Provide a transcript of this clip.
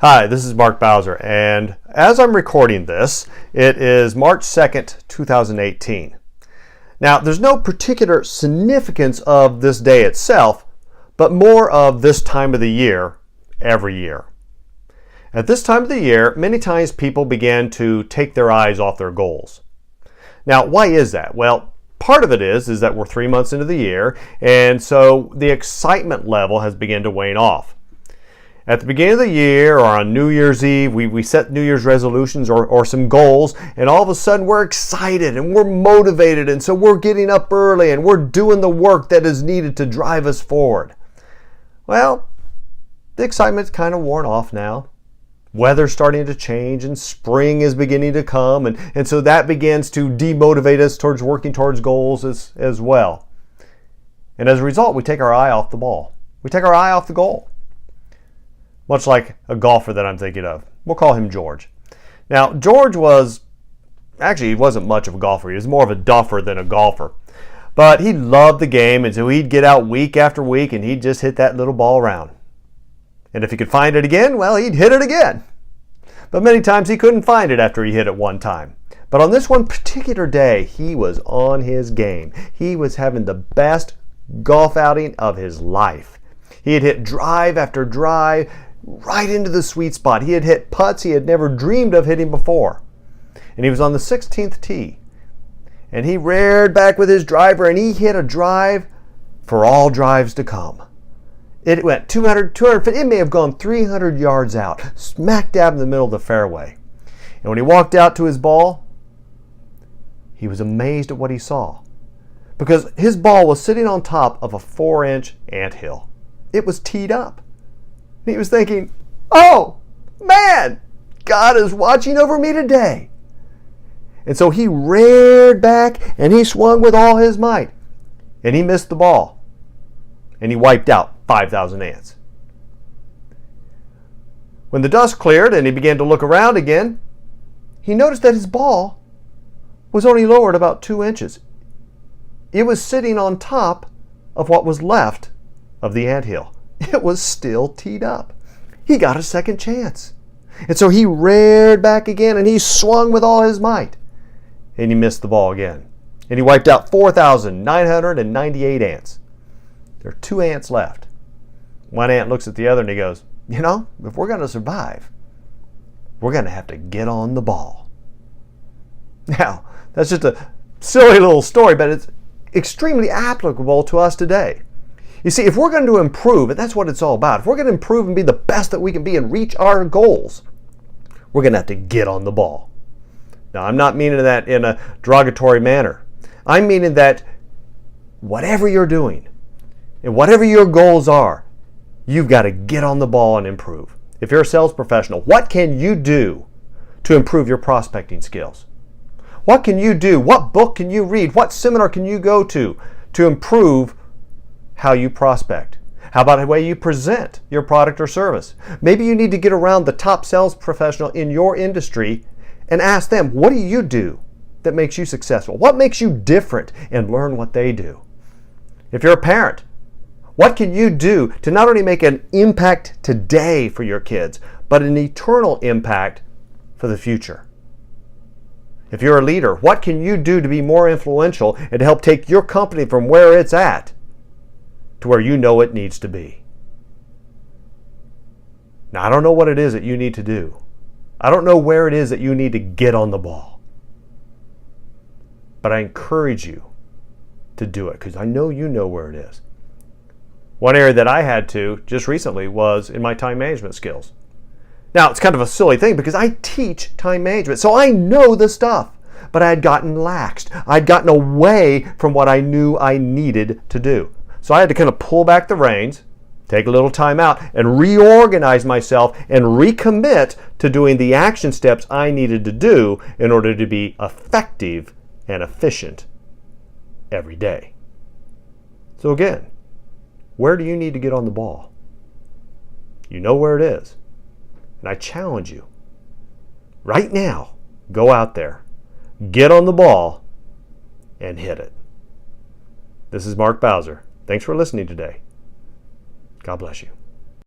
Hi, this is Mark Bowser, and as I'm recording this, it is March 2nd, 2018. Now, there's no particular significance of this day itself, but more of this time of the year every year. At this time of the year, many times people begin to take their eyes off their goals. Now, why is that? Well, part of it is that we're 3 months into the year, and so the excitement level has begun to wane off. At the beginning of the year or on New Year's Eve, we set New Year's resolutions or some goals, and all of a sudden we're excited and we're motivated, and so we're getting up early and we're doing the work that is needed to drive us forward. Well, the excitement's kind of worn off now. Weather's starting to change and spring is beginning to come, and so that begins to demotivate us towards working towards goals as well. And as a result, we take our eye off the ball. We take our eye off the goal. Much like a golfer that I'm thinking of. We'll call him George. Now, George he wasn't much of a golfer. He was more of a duffer than a golfer. But he loved the game, and so he'd get out week after week, and he'd just hit that little ball around. And if he could find it again, well, he'd hit it again. But many times he couldn't find it after he hit it one time. But on this one particular day, he was on his game. He was having the best golf outing of his life. He had hit drive after drive, right into the sweet spot. He had hit putts he had never dreamed of hitting before. And he was on the 16th tee. And he reared back with his driver, and he hit a drive for all drives to come. It went 200, 250, it may have gone 300 yards out, smack dab in the middle of the fairway. And when he walked out to his ball, he was amazed at what he saw. Because his ball was sitting on top of a 4-inch anthill. It was teed up. He was thinking, oh, man, God is watching over me today. And so he reared back and he swung with all his might. And he missed the ball. And he wiped out 5,000 ants. When the dust cleared and he began to look around again, he noticed that his ball was only lowered about 2 inches. It was sitting on top of what was left of the anthill. It was still teed up. He got a second chance. And so he reared back again and he swung with all his might. And he missed the ball again. And he wiped out 4,998 ants. There are 2 ants left. One ant looks at the other and he goes, if we're going to survive, we're going to have to get on the ball. Now, that's just a silly little story, but it's extremely applicable to us today. You see, if we're going to improve, and that's what it's all about, if we're going to improve and be the best that we can be and reach our goals, we're going to have to get on the ball. Now, I'm not meaning that in a derogatory manner. I'm meaning that whatever you're doing and whatever your goals are, you've got to get on the ball and improve. If you're a sales professional, what can you do to improve your prospecting skills? What can you do? What book can you read? What seminar can you go to improve how you prospect? How about the way you present your product or service? Maybe you need to get around the top sales professional in your industry and ask them, what do you do that makes you successful? What makes you different? And learn what they do. If you're a parent, what can you do to not only make an impact today for your kids, but an eternal impact for the future? If you're a leader, what can you do to be more influential and to help take your company from where it's at to where you know it needs to be? Now, I don't know what it is that you need to do. I don't know where it is that you need to get on the ball. But I encourage you to do it because I know you know where it is. One area that I had to just recently was in my time management skills. Now, it's kind of a silly thing because I teach time management, so I know the stuff. But I had gotten laxed. I'd gotten away from what I knew I needed to do. So I had to kind of pull back the reins, take a little time out, and reorganize myself and recommit to doing the action steps I needed to do in order to be effective and efficient every day. So again, where do you need to get on the ball? You know where it is. And I challenge you, right now, go out there, get on the ball, and hit it. This is Mark Bowser. Thanks for listening today. God bless you.